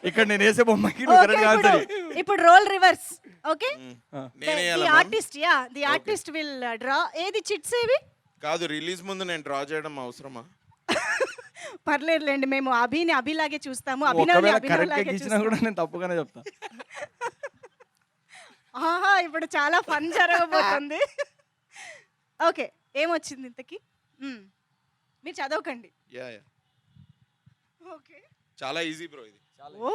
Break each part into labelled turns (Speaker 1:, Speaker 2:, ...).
Speaker 1: ఇక్కడ నేను వేసే బొమ్మకి నువ్వు కరెక్ట్ ఆన్సర్
Speaker 2: ఇప్పుడు రోల్ రివర్స్. ఓకే,
Speaker 3: నేనే
Speaker 2: the artist, yeah the artist will draw. ఏది చిట్స్ ఏవి?
Speaker 3: కాదు, రిలీజ్ ముందు నేను డ్రా చేయడం అవసరమా?
Speaker 2: పర్లేదులేండి, మేము అభిని అభిలాగే చూస్తాము,
Speaker 1: ఒకవేళ
Speaker 2: అభినవ్ని
Speaker 1: కరెక్ట్
Speaker 2: అభినవ్లాగే
Speaker 1: ఇచ్చినా
Speaker 2: చూస్తాము.
Speaker 1: కూడా నేను తప్పుగానే చెప్తా.
Speaker 2: ఆహా, ఇప్పుడు చాలా ఫన్ జరగబోతుంది. ఓకే, ఏమొచ్చింది ఇంతకి? మీరు చదవకండి.
Speaker 3: యా
Speaker 2: ఓకే,
Speaker 3: చాలా ఈజీ బ్రో ఇది.
Speaker 2: ఓ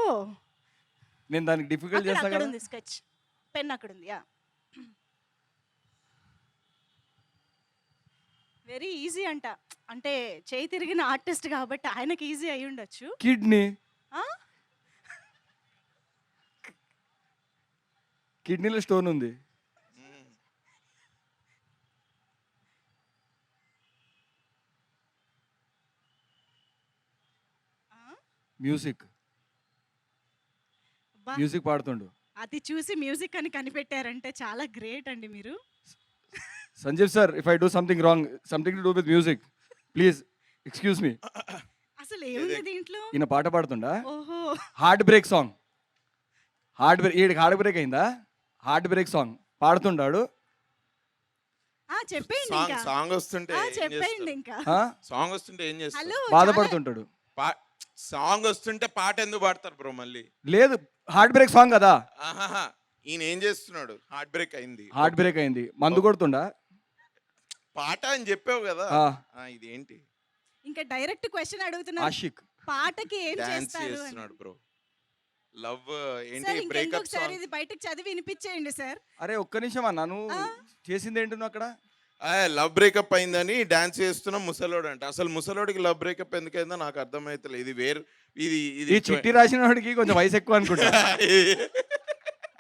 Speaker 1: నేను దానికి డిఫికల్ట్ చేస్తా
Speaker 2: అక్కడ
Speaker 1: కదా.
Speaker 2: ఉంది స్కెచ్ పెన్, అక్కడ ఉంది. యా, వెరీ ఈజీ అంట. అంటే చేయి తిరిగిన ఆర్టిస్ట్ కాబట్టి ఆయనకి ఈజీ అయి ఉండొచ్చు.
Speaker 1: కిడ్నీ
Speaker 2: ఆ?
Speaker 1: కిడ్నీలో స్టోన్ ఉంది. మ్యూజిక్
Speaker 2: అబ్బా,
Speaker 1: మ్యూజిక్ పాడుతుండు.
Speaker 2: అది చూసి మ్యూజిక్ అని కనిపెట్టారంటే చాలా గ్రేట్ అండి మీరు.
Speaker 1: Sanjeev sir, if I do something wrong, something to do with music, please excuse me.
Speaker 2: అసలు ఏముంది దీంట్లో?
Speaker 1: ఈయన పాట పాడుతుండా?
Speaker 2: ఓహో,
Speaker 1: హార్ట్ బ్రేక్ సాంగ్. ఈడికి హార్ట్ బ్రేక్ అయిందా? హార్ట్ బ్రేక్ సాంగ్ పాడుతుండాడు.
Speaker 2: చెప్పేయండి
Speaker 3: సాంగ్
Speaker 2: ఇంకా.
Speaker 3: సాంగ్ వస్తుంటే
Speaker 2: చెప్పేయండి ఇంకా.
Speaker 3: సాంగ్ వస్తుంటే ఏం చేస్తారు?
Speaker 2: హలో,
Speaker 1: బాధపడుతుంటాడు.
Speaker 3: సాంగ్ వస్తుంటే పాట ఎందుకు పాడతారు బ్రో మళ్ళీ?
Speaker 1: లేదు, హార్ట్ బ్రేక్ సాంగ్ కదా.
Speaker 3: ఆహాహా, ఈయన ఏం చేస్తున్నాడు? హార్ట్ బ్రేక్ అయింది.
Speaker 1: హార్ట్ బ్రేక్ అయింది, మందు కొడుతుండా?
Speaker 3: పాట అని చెప్పావు కదా.
Speaker 1: ఆ.
Speaker 3: ఇదేంటి?
Speaker 2: ఇంకా డైరెక్ట్ క్వశ్చన్ అడుగుతున్నారు.
Speaker 1: ఆషిక్
Speaker 2: పాటకి ఏం
Speaker 3: డాన్స్
Speaker 2: చేస్తారు అని.
Speaker 3: చేస్తున్నాడు బ్రో. లవ్
Speaker 2: సార్,
Speaker 3: ఏంటి?
Speaker 2: ఇంకెందుకు
Speaker 3: బ్రేకప్
Speaker 2: సార్,
Speaker 3: సాంగ్.
Speaker 2: ఇది బయటకు చదివి వినిపించేయండి సార్.
Speaker 1: అరే ఒక్క నిమిషం అన్న, నువ్వు చేసింది ఏంటి నువ్వు అక్కడ?
Speaker 3: లవ్ బ్రేకప్ అయిందని డాన్స్ చేస్తున్న ముసలోడు అంట. అసలు ముసలోడికి లవ్ బ్రేకప్ ఎందుకైందో నాకు అర్థమైతలేదు. ఇది వేరు, ఇది
Speaker 1: ఈ
Speaker 3: ఇది
Speaker 1: చిట్టి రాసిన వాడికి కొంచెం వయసు ఎక్కువ అనుకుంటా.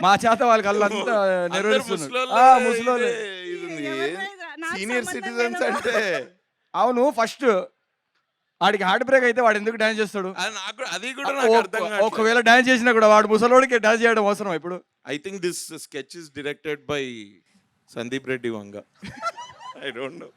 Speaker 1: మా చేత వాళ్ళకి అల్లంతా ముసలోళ్ళు.
Speaker 3: సీనియర్ సిటిజన్స్ అంటే
Speaker 1: అవును, ఫస్ట్ వాడికి హార్ట్ బ్రేక్ అయితే వాడు ఎందుకు డాన్స్ చేస్తాడు?
Speaker 3: అది కూడా నాకు అర్థం కాదు.
Speaker 1: ఒకవేళ డాన్స్ చేసినా కూడా వాడు ముసలోడికి డాన్స్ చేయడం అవసరం ఇప్పుడు?
Speaker 3: I think this sketch is directed by Sandeep Reddy Vanga. I don't know.